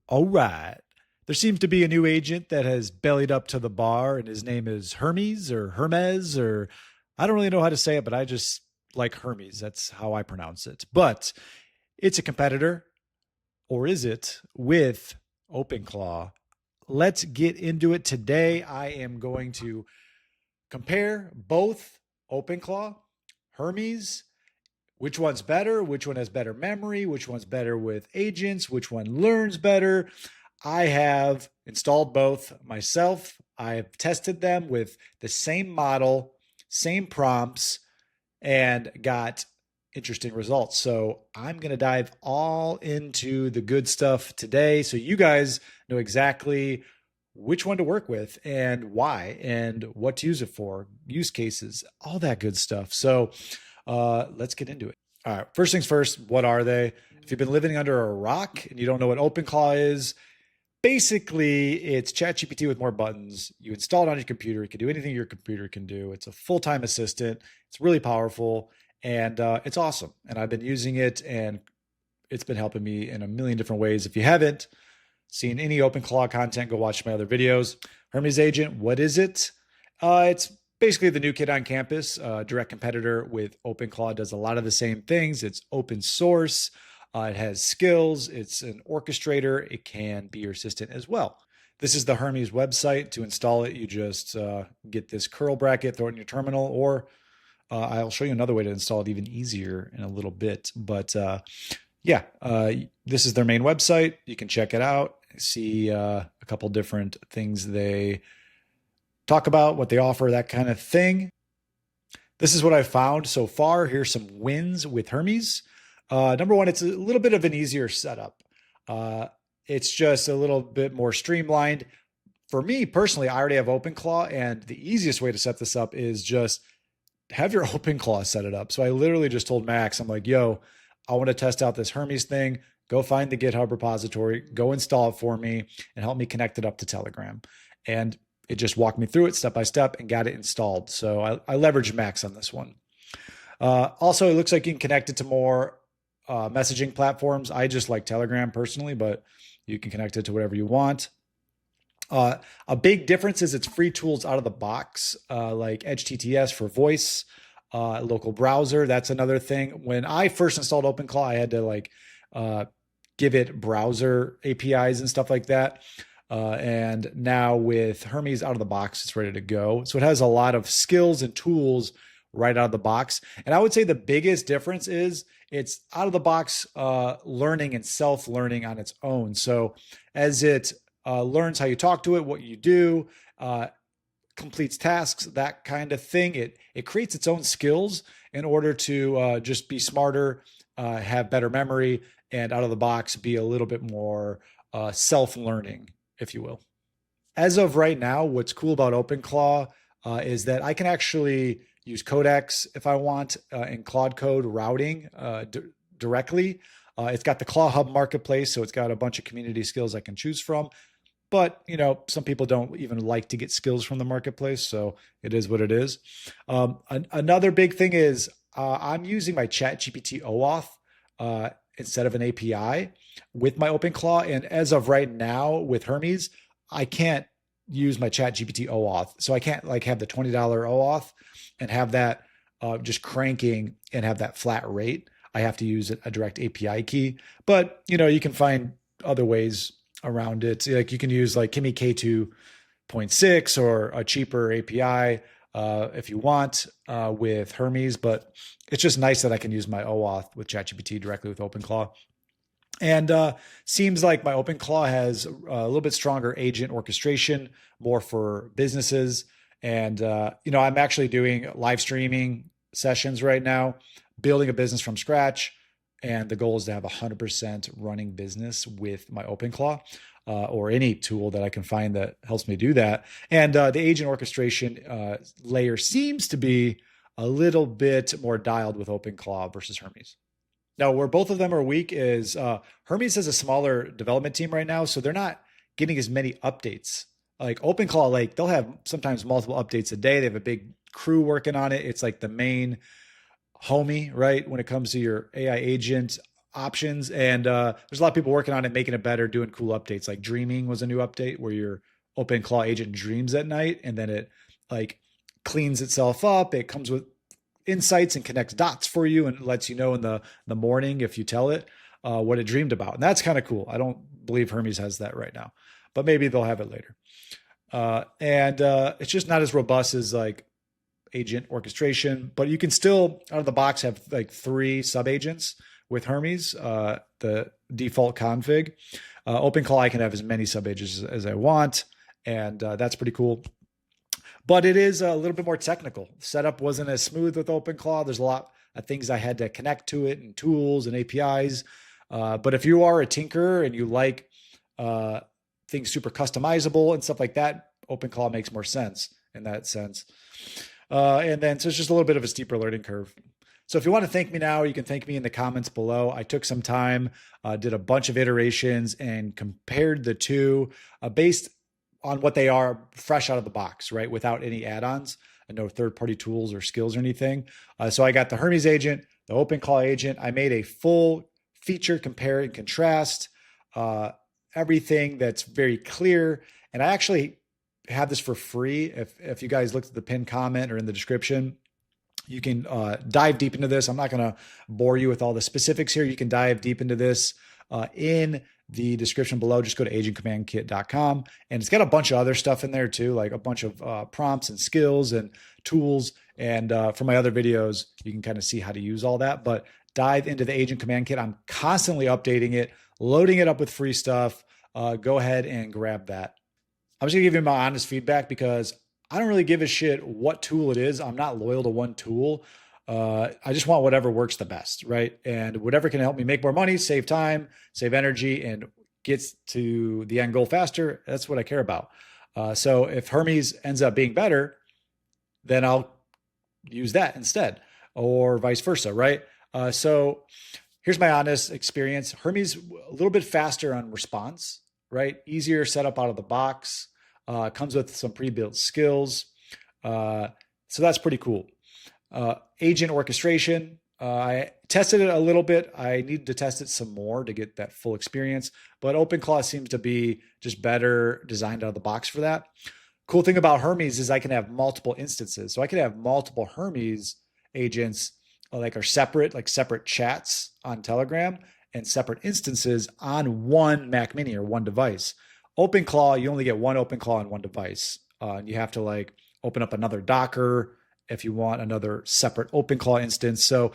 All right. There seems to be a new agent that has bellied up to the bar, and his name is Hermes or Hermes, or I don't really know how to say it, but I just like Hermes. That's how I pronounce it. But it's a competitor, or is it, with OpenClaw? Let's get into it today. I am going to compare both OpenClaw, Hermes, which one's better, which one has better memory, which one's better with agents, which one learns better. I have installed both myself. I've tested them with the same model, same prompts, and got interesting results. So I'm going to dive all into the good stuff today so you guys know exactly which one to work with and why and what to use it for, use cases, all that good stuff. So let's get into it. All right. First things first, what are they? If you've been living under a rock and you don't know what OpenClaw is, basically it's ChatGPT with more buttons. You install it on your computer. It can do anything your computer can do. It's a full-time assistant. It's really powerful and it's awesome. And I've been using it and it's been helping me in a million different ways. If you haven't seen any OpenClaw content, go watch my other videos. Hermes Agent, what is it? It's basically the new kid on campus, direct competitor with OpenClaw, does a lot of the same things. It's open source. It has skills. It's an orchestrator. It can be your assistant as well. This is the Hermes website. To install it, you just get this curl bracket, throw it in your terminal, or I'll show you another way to install it even easier in a little bit. But yeah, this is their main website. You can check it out, see a couple different things they talk about, what they offer, that kind of thing. This is what I've found so far. Here's some wins with Hermes. Number one, it's a little bit of an easier setup. It's just a little bit more streamlined. For me personally, I already have OpenClaw, and the easiest way to set this up is just have your OpenClaw set it up. So I literally just told Max, I'm like, yo, I want to test out this Hermes thing. Go find the GitHub repository, go install it for me, and help me connect it up to Telegram. And it just walked me through it step by step and got it installed. So I leveraged Max on this one. Also, it looks like you can connect it to more messaging platforms. I just like Telegram personally, but you can connect it to whatever you want. A big difference is it's free tools out of the box, like Edge TTS for voice, local browser. That's another thing. When I first installed OpenClaw, I had to give it browser APIs and stuff like that. And now with Hermes out of the box, it's ready to go. So it has a lot of skills and tools right out of the box. And I would say the biggest difference is it's out of the box learning and self-learning on its own. So as it learns how you talk to it, what you do, completes tasks, that kind of thing, it creates its own skills in order to just be smarter, have better memory, and out of the box be a little bit more self-learning, if you will. As of right now, what's cool about OpenClaw is that I can actually use Codex if I want in Claude Code routing directly. It's got the Claw Hub Marketplace, so it's got a bunch of community skills I can choose from. But, you know, some people don't even like to get skills from the marketplace, so it is what it is. Another big thing is I'm using my ChatGPT Oauth instead of an API with my OpenClaw. And as of right now with Hermes, I can't use my ChatGPT Oauth. So I can't like have the $20 Oauth and have that just cranking and have that flat rate. I have to use a direct API key. But, you know, you can find other ways around it. Like you can use like Kimi K2.6 or a cheaper API if you want with Hermes, but it's just nice that I can use my OAuth with ChatGPT directly with OpenClaw. And seems like my OpenClaw has a little bit stronger agent orchestration, more for businesses. And, you know, I'm actually doing live streaming sessions right now, building a business from scratch. And the goal is to have 100% running business with my OpenClaw or any tool that I can find that helps me do that. And the agent orchestration layer seems to be a little bit more dialed with OpenClaw versus Hermes. Now, where both of them are weak is Hermes has a smaller development team right now, so they're not getting as many updates. Like OpenClaw, like they'll have sometimes multiple updates a day. They have a big crew working on it. It's like the main homie, right? When it comes to your AI agent, options. And there's a lot of people working on it, making it better, doing cool updates. Like dreaming was a new update where your OpenClaw agent dreams at night and then it like cleans itself up. It comes with insights and connects dots for you and lets you know in the morning if you tell it what it dreamed about. And that's kind of cool. I don't believe Hermes has that right now, but maybe they'll have it later. And it's just not as robust as like agent orchestration, but you can still out of the box have like 3 sub agents with Hermes, the default config. OpenClaw, I can have as many sub agents as I want, and that's pretty cool. But it is a little bit more technical. Setup wasn't as smooth with OpenClaw. There's a lot of things I had to connect to it and tools and APIs. But if you are a tinkerer and you like things super customizable and stuff like that, OpenClaw makes more sense in that sense. And then, so it's just a little bit of a steeper learning curve. So if you want to thank me now, you can thank me in the comments below. I took some time, did a bunch of iterations and compared the two based on what they are fresh out of the box, right? Without any add-ons and no third-party tools or skills or anything. So I got the Hermes agent, the OpenClaw agent. I made a full feature compare and contrast, everything that's very clear. And I actually have this for free. If you guys looked at the pinned comment or in the description, you can dive deep into this. I'm not going to bore you with all the specifics here. You can dive deep into this in the description below. Just go to agentcommandkit.com. And it's got a bunch of other stuff in there too, like a bunch of prompts and skills and tools. And for my other videos, you can kind of see how to use all that. But dive into the Agent Command Kit. I'm constantly updating it, loading it up with free stuff. Go ahead and grab that. I'm just going to give you my honest feedback because I don't really give a shit what tool it is. I'm not loyal to one tool. I just want whatever works the best, right? And whatever can help me make more money, save time, save energy, and gets to the end goal faster, that's what I care about. So if Hermes ends up being better, then I'll use that instead, or vice versa, right? So here's my honest experience. Hermes, a little bit faster on response, right? Easier setup out of the box, comes with some pre-built skills. So that's pretty cool. Agent orchestration, I tested it a little bit. I need to test it some more to get that full experience, but OpenClaw seems to be just better designed out of the box for that. Cool thing about Hermes is I can have multiple instances. So I can have multiple Hermes agents like are separate, like separate chats on Telegram and separate instances on one Mac Mini or one device. OpenClaw, you only get one OpenClaw on one device. And you have to like open up another Docker if you want another separate OpenClaw instance. So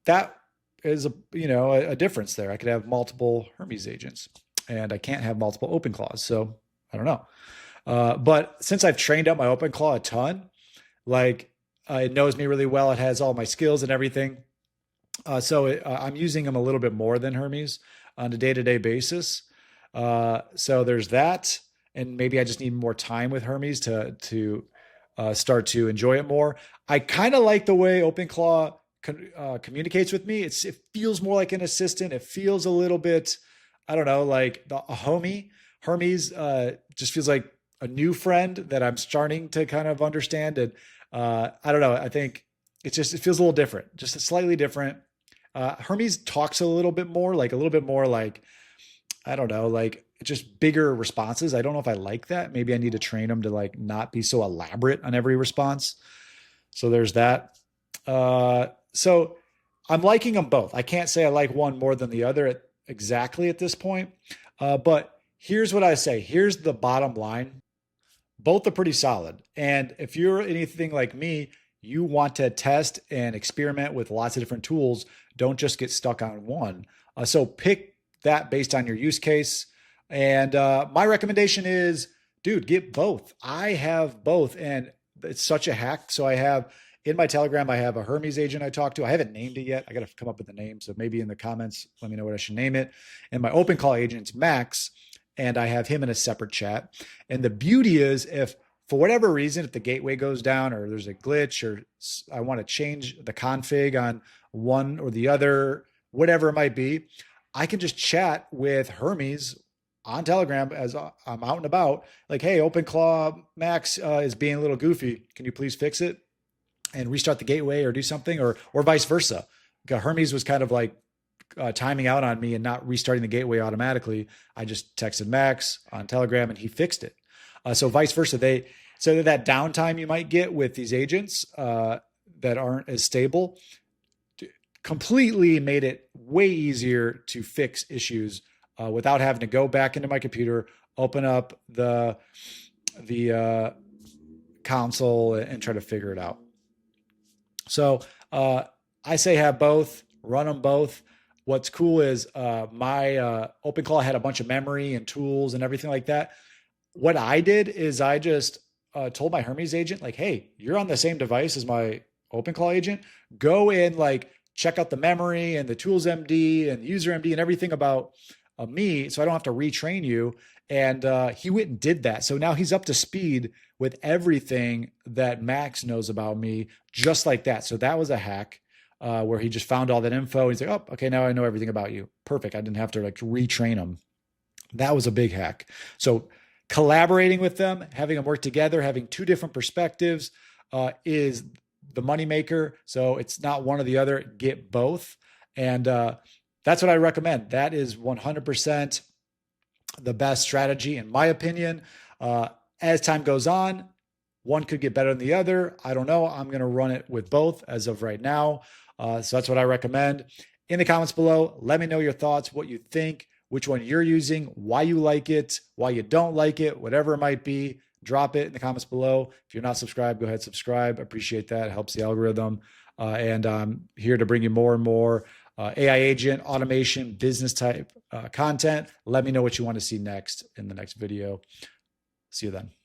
that is a difference there. I could have multiple Hermes agents and I can't have multiple OpenClaws. So I don't know. But since I've trained up my OpenClaw a ton, like it knows me really well. It has all my skills and everything. So I'm using them a little bit more than Hermes on a day-to-day basis. So there's that. And maybe I just need more time with Hermes to start to enjoy it more. I kind of like the way OpenClaw communicates with me. It feels more like an assistant. It feels a little bit, I don't know, like a homie. Hermes just feels like a new friend that I'm starting to kind of understand. And I don't know. I think it feels a little different, just slightly different. Hermes talks a little bit more like, I don't know, like just bigger responses. I don't know if I like that. Maybe I need to train them to like not be so elaborate on every response. So there's that. So I'm liking them both. I can't say I like one more than the other exactly at this point. But here's what I say. Here's the bottom line. Both are pretty solid. And if you're anything like me, you want to test and experiment with lots of different tools. Don't just get stuck on one. So pick that based on your use case. And my recommendation is, dude, get both. I have both, and it's such a hack. So I have in my Telegram, I have a Hermes agent I talk to. I haven't named it yet. I got to come up with a name. So maybe in the comments, let me know what I should name it. And my OpenClaw agent's Max, and I have him in a separate chat. And the beauty is, if for whatever reason, if the gateway goes down or there's a glitch or I want to change the config on one or the other, whatever it might be, I can just chat with Hermes on Telegram as I'm out and about, like, hey, OpenClaw Max is being a little goofy. Can you please fix it and restart the gateway or do something, or vice versa? Hermes was kind of like timing out on me and not restarting the gateway automatically, I just texted Max on Telegram and he fixed it. So vice versa, so that downtime you might get with these agents that aren't as stable completely made it way easier to fix issues without having to go back into my computer, open up the console and try to figure it out. So I say have both, run them both. What's cool is my OpenClaw had a bunch of memory and tools and everything like that. What I did is I just told my Hermes agent, like, hey, you're on the same device as my OpenClaw agent. Go in, like, check out the memory and the tools MD and user MD and everything about me, so I don't have to retrain you. And he went and did that. So now he's up to speed with everything that Max knows about me, just like that. So that was a hack where he just found all that info. He's like, oh, okay, now I know everything about you. Perfect. I didn't have to like retrain him. That was a big hack. So collaborating with them, having them work together, having two different perspectives is the moneymaker. So it's not one or the other, get both. And that's what I recommend. That is 100% the best strategy, in my opinion. As time goes on, one could get better than the other. I don't know. I'm going to run it with both as of right now. So that's what I recommend. In the comments below, let me know your thoughts, what you think, which one you're using, why you like it, why you don't like it, whatever it might be. Drop it in the comments below. If you're not subscribed, go ahead, subscribe. I appreciate that. It helps the algorithm. And I'm here to bring you more and more AI agent, automation, business type content. Let me know what you want to see next in the next video. See you then.